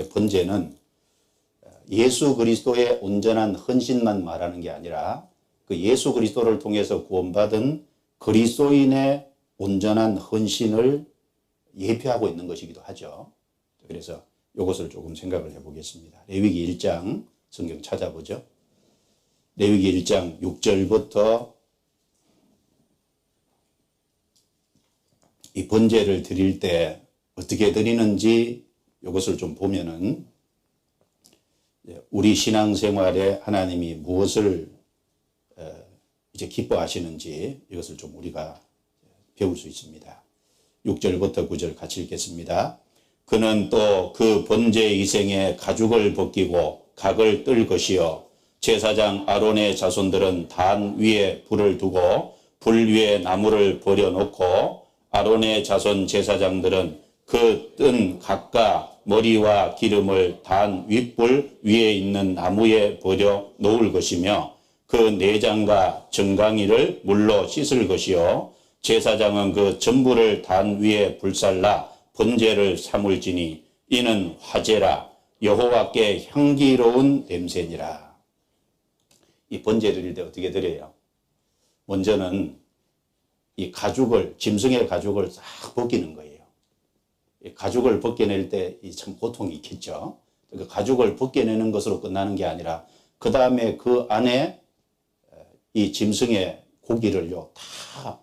번제는 예수 그리스도의 온전한 헌신만 말하는 게 아니라 그 예수 그리스도를 통해서 구원받은 그리스도인의 온전한 헌신을 예표하고 있는 것이기도 하죠. 그래서 이것을 조금 생각을 해보겠습니다. 레위기 1장 성경 찾아보죠. 레위기 1장 6절부터 이 번제를 드릴 때 어떻게 드리는지 이것을 좀 보면은 우리 신앙생활에 하나님이 무엇을 이제 기뻐하시는지 이것을 좀 우리가 배울 수 있습니다. 6절부터 9절 같이 읽겠습니다. 그는 또 그 번제 이생의 가죽을 벗기고 각을 뜰 것이요 제사장 아론의 자손들은 단 위에 불을 두고 불 위에 나무를 버려놓고 아론의 자손 제사장들은 그 뜬 각과 머리와 기름을 단 윗불 위에 있는 나무에 버려 놓을 것이며 그 내장과 정강이를 물로 씻을 것이요 제사장은 그 전부를 단 위에 불살라 번제를 삼을지니 이는 화제라 여호와께 향기로운 냄새니라. 이 번제 드릴 때 어떻게 드려요? 먼저는 이 가죽을, 짐승의 가죽을 싹 벗기는 거예요. 이 가죽을 벗겨낼 때 참 고통이 있겠죠. 그 가죽을 벗겨내는 것으로 끝나는 게 아니라 그 다음에 그 안에 이 짐승의 고기를요 다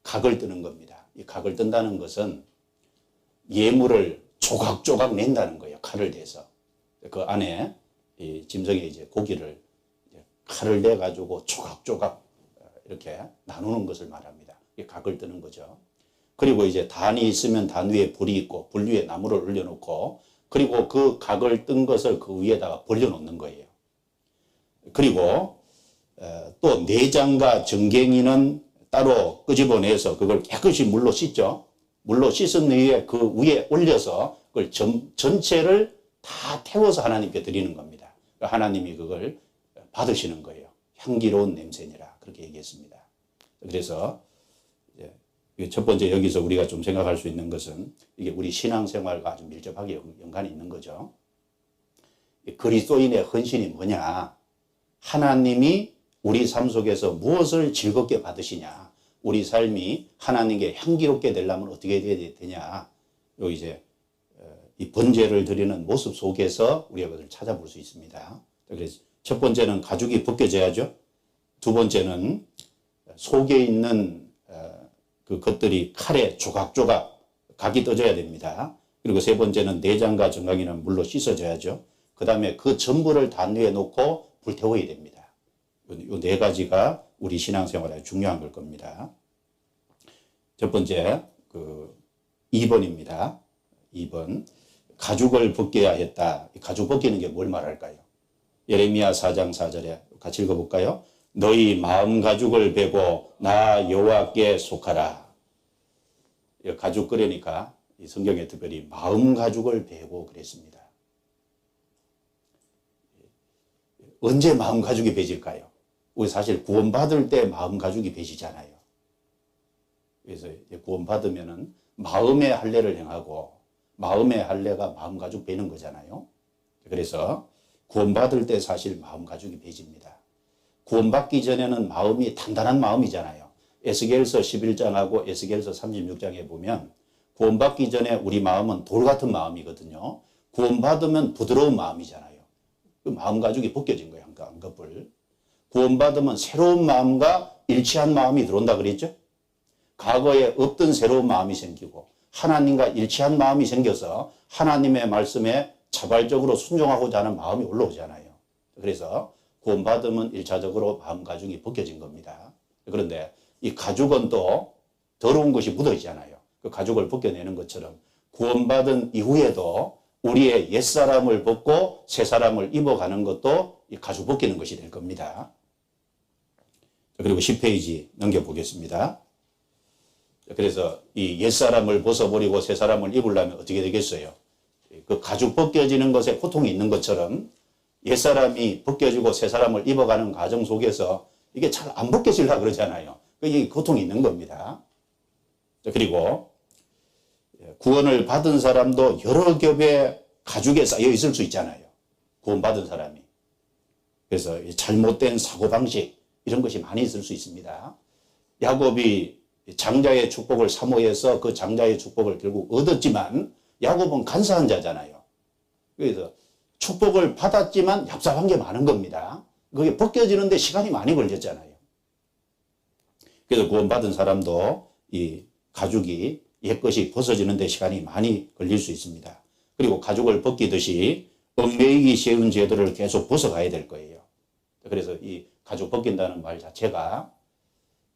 각을 뜨는 겁니다. 이 각을 뜬다는 것은 예물을 조각조각 낸다는 거예요. 칼을 대서 그 안에 이 짐승의 이제 고기를 칼을 내 가지고 조각조각 이렇게 나누는 것을 말합니다. 이 각을 뜨는 거죠. 그리고 이제 단이 있으면 단 위에 불이 있고 불 위에 나무를 올려놓고 그리고 그 각을 뜬 것을 그 위에다가 벌려놓는 거예요. 그리고 또 내장과 정갱이는 따로 끄집어내서 그걸 깨끗이 물로 씻죠. 물로 씻은 후에 그 위에 올려서 그걸 전체를 다 태워서 하나님께 드리는 겁니다. 하나님이 그걸 받으시는 거예요. 향기로운 냄새니라 그렇게 얘기했습니다. 그래서 첫 번째 여기서 우리가 좀 생각할 수 있는 것은 이게 우리 신앙생활과 아주 밀접하게 연관이 있는 거죠. 그리스도인의 헌신이 뭐냐? 하나님이 우리 삶 속에서 무엇을 즐겁게 받으시냐? 우리 삶이 하나님께 향기롭게 되려면 어떻게 돼야 되냐? 요 이제 이 번제를 드리는 모습 속에서 우리가 그것을 찾아볼 수 있습니다. 그래서 첫 번째는 가죽이 벗겨져야죠. 두 번째는 속에 있는 그 것들이 칼에 조각조각 각이 떠져야 됩니다. 그리고 세 번째는 내장과 정강이는 물로 씻어져야죠. 그 다음에 그 전부를 단 위에 놓고 불태워야 됩니다. 이 네 가지가 우리 신앙생활에 중요한 걸 겁니다. 첫 번째, 2번입니다. 2번. 가죽을 벗겨야 했다. 가죽 벗기는 게 뭘 말할까요? 예레미야 4장 4절에 같이 읽어볼까요? 너희 마음 가죽을 베고 나 여호와께 속하라. 가죽 그러니까 이 성경에 특별히 마음 가죽을 베고 그랬습니다. 언제 마음 가죽이 베질까요? 우리 사실 구원받을 때 마음 가죽이 베지잖아요. 그래서 구원받으면은 마음의 할례를 행하고 마음의 할례가 마음 가죽 베는 거잖아요. 그래서 구원받을 때 사실 마음 가죽이 베집니다. 구원받기 전에는 마음이 단단한 마음이잖아요. 에스겔서 11장하고 에스겔서 36장에 보면 구원받기 전에 우리 마음은 돌 같은 마음이거든요. 구원받으면 부드러운 마음이잖아요. 그 마음 가죽이 벗겨진 거예요. 한꺼풀. 구원받으면 새로운 마음과 일치한 마음이 들어온다 그랬죠. 과거에 없던 새로운 마음이 생기고 하나님과 일치한 마음이 생겨서 하나님의 말씀에 자발적으로 순종하고자 하는 마음이 올라오잖아요. 그래서 구원받으면 1차적으로 마음 가죽이 벗겨진 겁니다. 그런데 이 가죽은 또 더러운 것이 묻어 있잖아요. 그 가죽을 벗겨내는 것처럼 구원받은 이후에도 우리의 옛사람을 벗고 새사람을 입어가는 것도 이 가죽 벗기는 것이 될 겁니다. 그리고 10페이지 넘겨보겠습니다. 그래서 이 옛사람을 벗어버리고 새사람을 입으려면 어떻게 되겠어요? 그 가죽 벗겨지는 것에 고통이 있는 것처럼 옛사람이 벗겨지고 새사람을 입어가는 과정 속에서 이게 잘 안 벗겨지려고 그러잖아요. 이게 고통이 있는 겁니다. 그리고 구원을 받은 사람도 여러 겹의 가죽에 쌓여 있을 수 있잖아요. 구원받은 사람이. 그래서 잘못된 사고방식 이런 것이 많이 있을 수 있습니다. 야곱이 장자의 축복을 사모해서 그 장자의 축복을 결국 얻었지만 야곱은 간사한 자잖아요. 그래서 축복을 받았지만 얍삽한 게 많은 겁니다. 그게 벗겨지는데 시간이 많이 걸렸잖아요. 그래서 구원받은 사람도 이 가죽이 옛것이 벗어지는데 시간이 많이 걸릴 수 있습니다. 그리고 가죽을 벗기듯이 얽매이기 쉬운 제도를 계속 벗어가야 될 거예요. 그래서 이 가죽 벗긴다는 말 자체가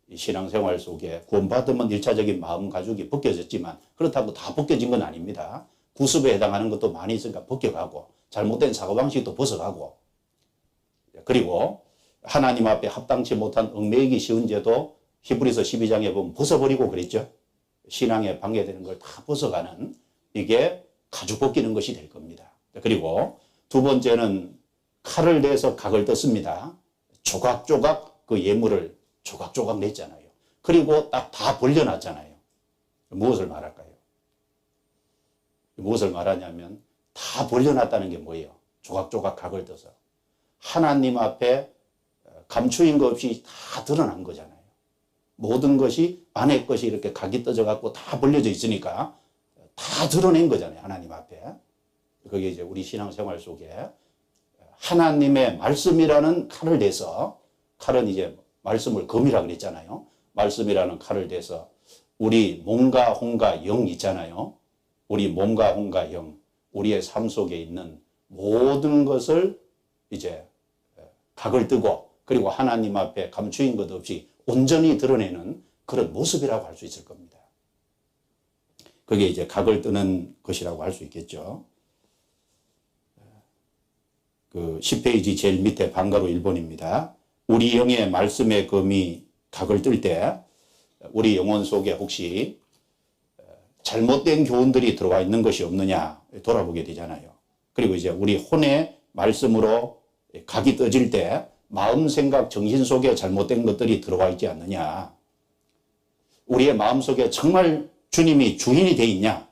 이 신앙생활 속에 구원받으면 1차적인 마음 가죽이 벗겨졌지만 그렇다고 다 벗겨진 건 아닙니다. 구습에 해당하는 것도 많이 있으니까 벗겨가고 잘못된 사고방식도 벗어가고 그리고 하나님 앞에 합당치 못한 얽매이기 쉬운 죄도 히브리서 12장에 보면 벗어버리고 그랬죠. 신앙에 방해되는 걸 다 벗어가는 이게 가죽 벗기는 것이 될 겁니다. 그리고 두 번째는 칼을 내서 각을 떴습니다. 조각조각 그 예물을 조각조각 냈잖아요. 그리고 딱 다 벌려놨잖아요. 무엇을 말할까요? 무엇을 말하냐면 다 벌려놨다는 게 뭐예요? 조각조각 각을 떠서 하나님 앞에 감추인 것 없이 다 드러난 거잖아요. 모든 것이 안에 것이 이렇게 각이 떠져 갖고 다 벌려져 있으니까 다 드러낸 거잖아요. 하나님 앞에. 그게 이제 우리 신앙생활 속에 하나님의 말씀이라는 칼을 대서 칼은 이제 말씀을 검이라 그랬잖아요. 말씀이라는 칼을 대서 우리 몸과 혼과 영 있잖아요. 우리 몸과 혼과 영, 우리의 삶 속에 있는 모든 것을 이제 각을 뜨고 그리고 하나님 앞에 감추인 것 없이 온전히 드러내는 그런 모습이라고 할 수 있을 겁니다. 그게 이제 각을 뜨는 것이라고 할 수 있겠죠. 그 10페이지 제일 밑에 방가로 1번입니다. 우리 영의 말씀의 검이 각을 뜰 때 우리 영혼 속에 혹시 잘못된 교훈들이 들어와 있는 것이 없느냐 돌아보게 되잖아요. 그리고 이제 우리 혼의 말씀으로 각이 떠질 때 마음, 생각, 정신 속에 잘못된 것들이 들어와 있지 않느냐. 우리의 마음 속에 정말 주님이 주인이 돼 있냐.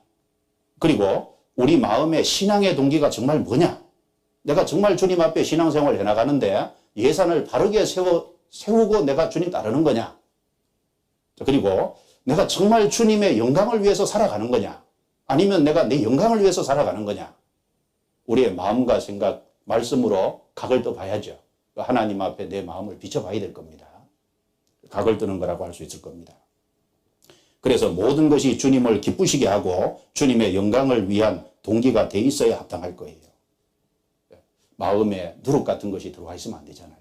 그리고 우리 마음의 신앙의 동기가 정말 뭐냐. 내가 정말 주님 앞에 신앙생활을 해나가는데 예산을 바르게 세우고 내가 주님 따르는 거냐. 그리고 내가 정말 주님의 영광을 위해서 살아가는 거냐. 아니면 내가 내 영광을 위해서 살아가는 거냐. 우리의 마음과 생각, 말씀으로 각을 떠봐야죠. 하나님 앞에 내 마음을 비춰봐야 될 겁니다. 각을 뜨는 거라고 할 수 있을 겁니다. 그래서 모든 것이 주님을 기쁘시게 하고 주님의 영광을 위한 동기가 돼 있어야 합당할 거예요. 마음에 누룩 같은 것이 들어와 있으면 안 되잖아요.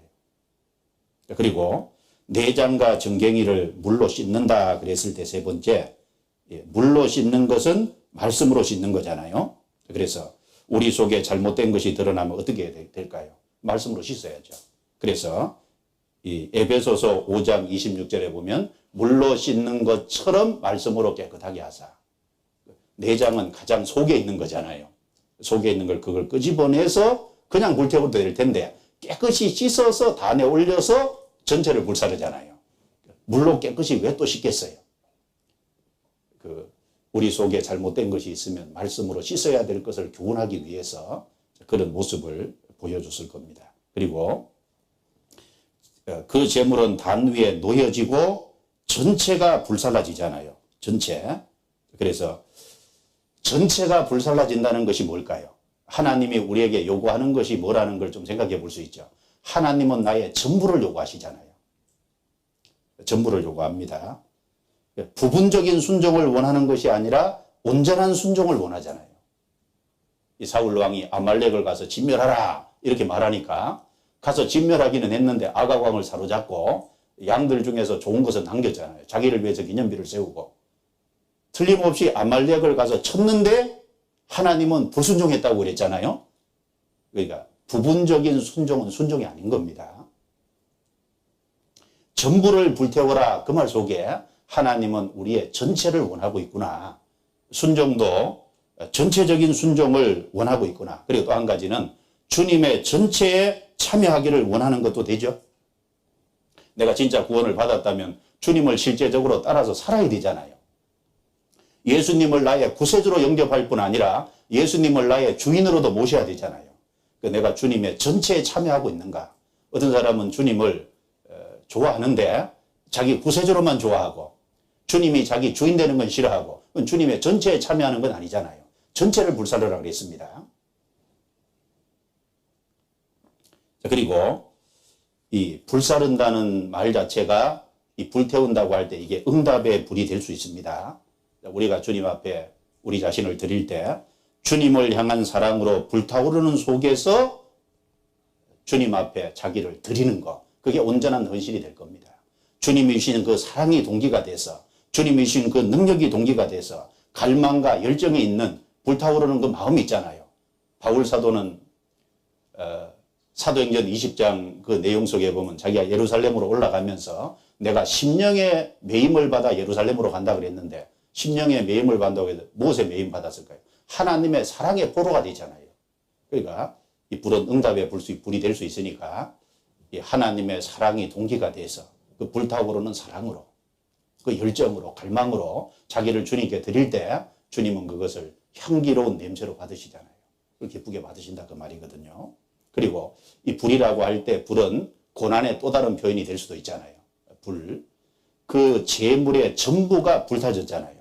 그리고 내장과 정갱이를 물로 씻는다 그랬을 때 세 번째, 물로 씻는 것은 말씀으로 씻는 거잖아요. 그래서 우리 속에 잘못된 것이 드러나면 어떻게 될까요? 말씀으로 씻어야죠. 그래서 이 에베소서 5장 26절에 보면 물로 씻는 것처럼 말씀으로 깨끗하게 하사. 내장은 가장 속에 있는 거잖아요. 속에 있는 걸 그걸 끄집어내서 그냥 불태워도 될 텐데 깨끗이 씻어서 단에 올려서 전체를 불사르잖아요. 물로 깨끗이 왜 또 씻겠어요? 우리 속에 잘못된 것이 있으면 말씀으로 씻어야 될 것을 교훈하기 위해서 그런 모습을 보여줬을 겁니다. 그리고 그 제물은 단 위에 놓여지고 전체가 불살라지잖아요. 전체. 그래서 전체가 불살라진다는 것이 뭘까요? 하나님이 우리에게 요구하는 것이 뭐라는 걸 좀 생각해 볼 수 있죠. 하나님은 나의 전부를 요구하시잖아요. 전부를 요구합니다. 부분적인 순종을 원하는 것이 아니라 온전한 순종을 원하잖아요. 이 사울 왕이 아말렉을 가서 진멸하라 이렇게 말하니까 가서 진멸하기는 했는데 아각 왕을 사로잡고 양들 중에서 좋은 것을 남겼잖아요. 자기를 위해서 기념비를 세우고 틀림없이 아말렉을 가서 쳤는데 하나님은 불순종했다고 그랬잖아요. 그러니까 부분적인 순종은 순종이 아닌 겁니다. 전부를 불태워라 그 말 속에 하나님은 우리의 전체를 원하고 있구나. 순종도 전체적인 순종을 원하고 있구나. 그리고 또 한 가지는 주님의 전체에 참여하기를 원하는 것도 되죠. 내가 진짜 구원을 받았다면 주님을 실제적으로 따라서 살아야 되잖아요. 예수님을 나의 구세주로 영접할 뿐 아니라 예수님을 나의 주인으로도 모셔야 되잖아요. 내가 주님의 전체에 참여하고 있는가. 어떤 사람은 주님을 좋아하는데 자기 구세주로만 좋아하고 주님이 자기 주인 되는 건 싫어하고 주님의 전체에 참여하는 건 아니잖아요. 전체를 불사르라고 그랬습니다. 그리고 이 불사른다는 말 자체가 이 불태운다고 할 때 이게 응답의 불이 될 수 있습니다. 우리가 주님 앞에 우리 자신을 드릴 때 주님을 향한 사랑으로 불타오르는 속에서 주님 앞에 자기를 드리는 것, 그게 온전한 헌신이 될 겁니다. 주님이 주시는 그 사랑이 동기가 돼서, 주님이 주시는 그 능력이 동기가 돼서 갈망과 열정이 있는 불타오르는 그 마음이 있잖아요. 바울 사도는 사도행전 20장 그 내용 속에 보면 자기가 예루살렘으로 올라가면서 내가 심령의 매임을 받아 예루살렘으로 간다 그랬는데, 심령의 매임을 받는다고 해서 무엇에 매임 받았을까요? 하나님의 사랑의 포로가 되잖아요. 그러니까 이 불은 응답의 불이 될 수 있으니까 이 하나님의 사랑이 동기가 돼서 그 불타오르는 사랑으로, 그 열정으로, 갈망으로 자기를 주님께 드릴 때 주님은 그것을 향기로운 냄새로 받으시잖아요. 그걸 기쁘게 받으신다 그 말이거든요. 그리고 이 불이라고 할 때 불은 고난의 또 다른 표현이 될 수도 있잖아요. 불. 그 재물의 전부가 불타졌잖아요.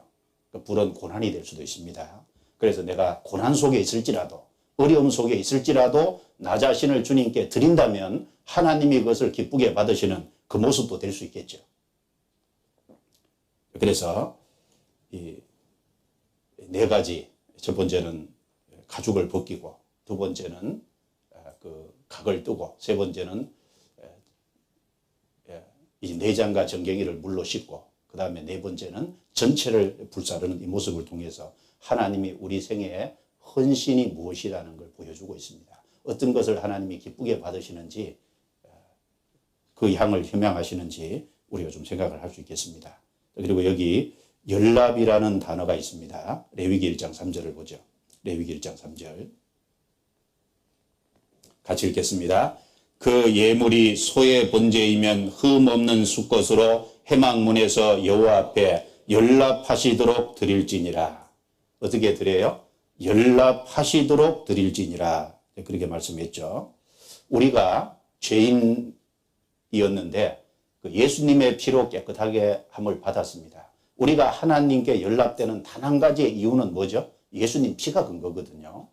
그 불은 고난이 될 수도 있습니다. 그래서 내가 고난 속에 있을지라도, 어려움 속에 있을지라도 나 자신을 주님께 드린다면 하나님이 그것을 기쁘게 받으시는 그 모습도 될 수 있겠죠. 그래서 이 네 가지, 첫 번째는 가죽을 벗기고, 두 번째는 그 각을 뜨고, 세 번째는 이 내장과 정경이를 물로 씻고, 그 다음에 네 번째는 전체를 불사르는 이 모습을 통해서 하나님이 우리 생애에 헌신이 무엇이라는 걸 보여주고 있습니다. 어떤 것을 하나님이 기쁘게 받으시는지, 그 향을 희망하시는지 우리가 좀 생각을 할 수 있겠습니다. 그리고 여기 연랍이라는 단어가 있습니다. 레위기 1장 3절을 보죠. 레위기 1장 3절. 같이 읽겠습니다. 그 예물이 소의 번제이면 흠 없는 수것으로 회막문에서 여호와 앞에 연랍하시도록 드릴지니라. 어떻게 드려요? 연랍하시도록 드릴지니라. 그렇게 말씀했죠. 우리가 죄인이었는데 그 예수님의 피로 깨끗하게 함을 받았습니다. 우리가 하나님께 연락되는 단 한 가지의 이유는 뭐죠? 예수님 피가 근거거든요.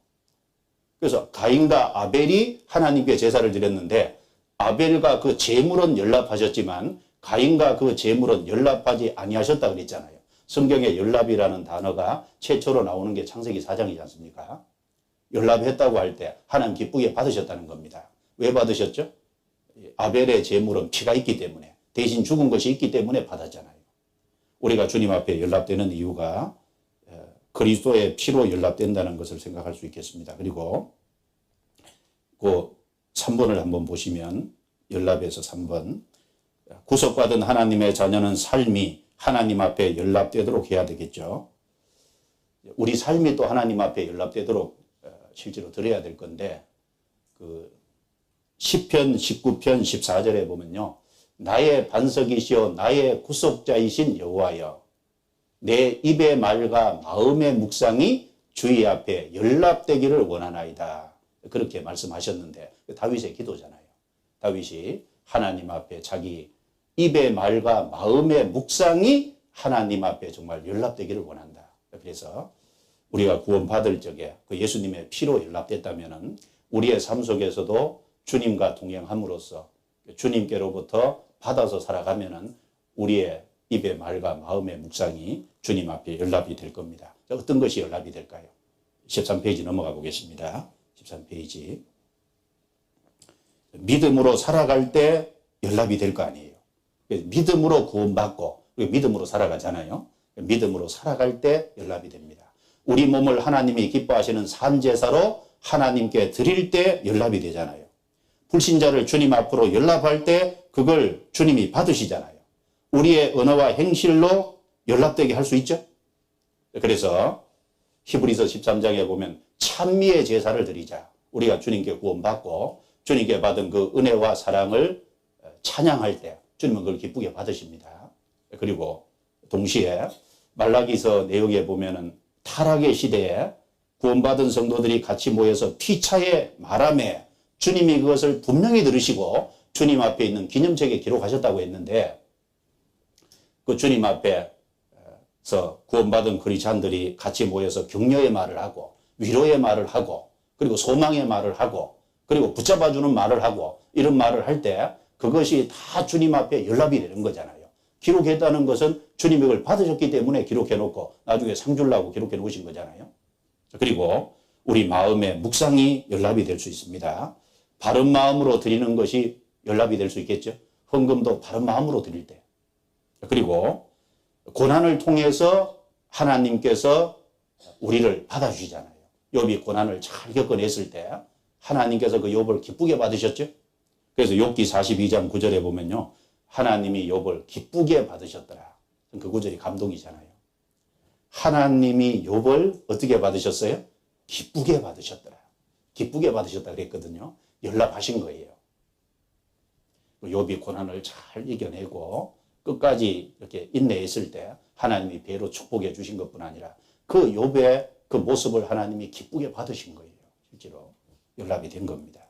그래서 가인과 아벨이 하나님께 제사를 드렸는데 아벨과 그 제물은 연락하셨지만 가인과 그 제물은 연락하지 아니하셨다 그랬잖아요. 성경에 연락이라는 단어가 최초로 나오는 게 창세기 4장이지 않습니까? 연락했다고 할 때 하나님 기쁘게 받으셨다는 겁니다. 왜 받으셨죠? 아벨의 제물은 피가 있기 때문에, 대신 죽은 것이 있기 때문에 받았잖아요. 우리가 주님 앞에 연락되는 이유가 그리스도의 피로 연락된다는 것을 생각할 수 있겠습니다. 그리고 그 3번을 한번 보시면 연락에서 3번. 구속받은 하나님의 자녀는 삶이 하나님 앞에 연락되도록 해야 되겠죠. 우리 삶이 또 하나님 앞에 연락되도록 실제로 드려야 될 건데, 그 10편, 19편, 14절에 보면요. 나의 반석이시여 나의 구속자이신 여호와여, 내 입의 말과 마음의 묵상이 주의 앞에 연락되기를 원하나이다. 그렇게 말씀하셨는데 다윗의 기도잖아요. 다윗이 하나님 앞에 자기 입의 말과 마음의 묵상이 하나님 앞에 정말 연락되기를 원한다. 그래서 우리가 구원받을 적에 그 예수님의 피로 연락됐다면 우리의 삶 속에서도 주님과 동행함으로써 주님께로부터 받아서 살아가면은 우리의 입의 말과 마음의 묵상이 주님 앞에 연락이 될 겁니다. 어떤 것이 연락이 될까요? 13페이지 넘어가 보겠습니다. 13페이지. 믿음으로 살아갈 때 연락이 될 거 아니에요. 믿음으로 구원받고 믿음으로 살아가잖아요. 믿음으로 살아갈 때 연락이 됩니다. 우리 몸을 하나님이 기뻐하시는 산제사로 하나님께 드릴 때 연락이 되잖아요. 불신자를 주님 앞으로 연락할 때 그걸 주님이 받으시잖아요. 우리의 언어와 행실로 연락되게 할 수 있죠. 그래서 히브리서 13장에 보면 찬미의 제사를 드리자. 우리가 주님께 구원받고 주님께 받은 그 은혜와 사랑을 찬양할 때 주님은 그걸 기쁘게 받으십니다. 그리고 동시에 말라기서 내용에 보면은 타락의 시대에 구원받은 성도들이 같이 모여서 피차의 말함에 주님이 그것을 분명히 들으시고 주님 앞에 있는 기념책에 기록하셨다고 했는데, 그 주님 앞에서 구원받은 크리스찬들이 같이 모여서 격려의 말을 하고 위로의 말을 하고 그리고 소망의 말을 하고 그리고 붙잡아주는 말을 하고 이런 말을 할 때 그것이 다 주님 앞에 연락이 되는 거잖아요. 기록했다는 것은 주님이 그걸 받으셨기 때문에 기록해놓고 나중에 상 주려고 기록해 놓으신 거잖아요. 그리고 우리 마음의 묵상이 연락이 될 수 있습니다. 바른 마음으로 드리는 것이 연락이 될 수 있겠죠. 헌금도 바른 마음으로 드릴 때. 그리고 고난을 통해서 하나님께서 우리를 받아주시잖아요. 욥이 고난을 잘 겪어냈을 때 하나님께서 그 욥을 기쁘게 받으셨죠. 그래서 욥기 42장 9절에 보면요, 하나님이 욥을 기쁘게 받으셨더라. 그 구절이 감동이잖아요. 하나님이 욥을 어떻게 받으셨어요? 기쁘게 받으셨더라. 기쁘게 받으셨다 그랬거든요. 연락하신 거예요. 욥이 고난을 잘 이겨내고 끝까지 이렇게 인내했을 때 하나님이 배로 축복해 주신 것뿐 아니라 그 욥의 그 모습을 하나님이 기쁘게 받으신 거예요. 실제로 연락이 된 겁니다.